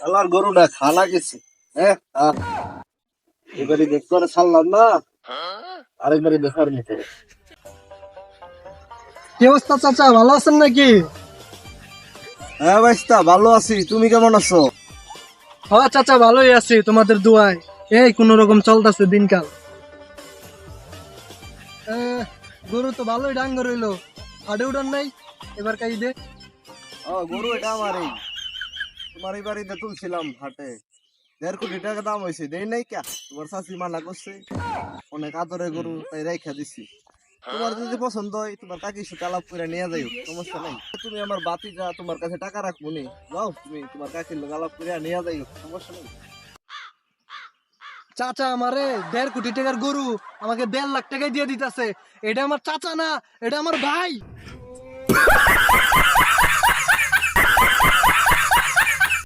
আল্লাহর গরুটা খানা গেছে। হ্যাঁ এবারে দেখ করে ছাড়লাম না, আরেকবারে দেখার নিতে। কি অবস্থা চাচা, ভালো আছেন নাকি? হ্যাঁ ভাইস্তা, ভালো আছি, তুমি কেমন আছো? হ্যাঁ চাচা, ভালোই আছি তোমাদের দোয়ায়। এই কোন রকম চলতেছে দিনকাল। গরু তো ভালোই ডাঙ্গ রইলো, হাডে উড়ান নাই এবার কাই দে। গরু এটা আমারই, তোমার এই বাড়িতে তুলছিলাম হাটে। 1.5 কোটি টাকা দাম হয়েছে, দেই নাই কে? তোমার শাশুড়ি মানা করছে, অনেক আদরে গরু তাই রেখা দিছি। তোমার যদি পছন্দ হয় তোমার কাকির সাথে আলাপ করে নিয়ে যাইও, সমস্যা নাই। তুমি আমার বাতিজা, তোমার কাছে টাকা রাখবো নি, যাও তুমি তোমার কাকির লোক আলাপ করে নিয়ে যাইও, সমস্যা নাই। চাচা আমারে 1.5 কোটি টাকার গরু আমাকে 1.5 লাখ টাকায় দিয়ে দিতেছে। এটা আমার চাচা না, এটা আমার ভাই।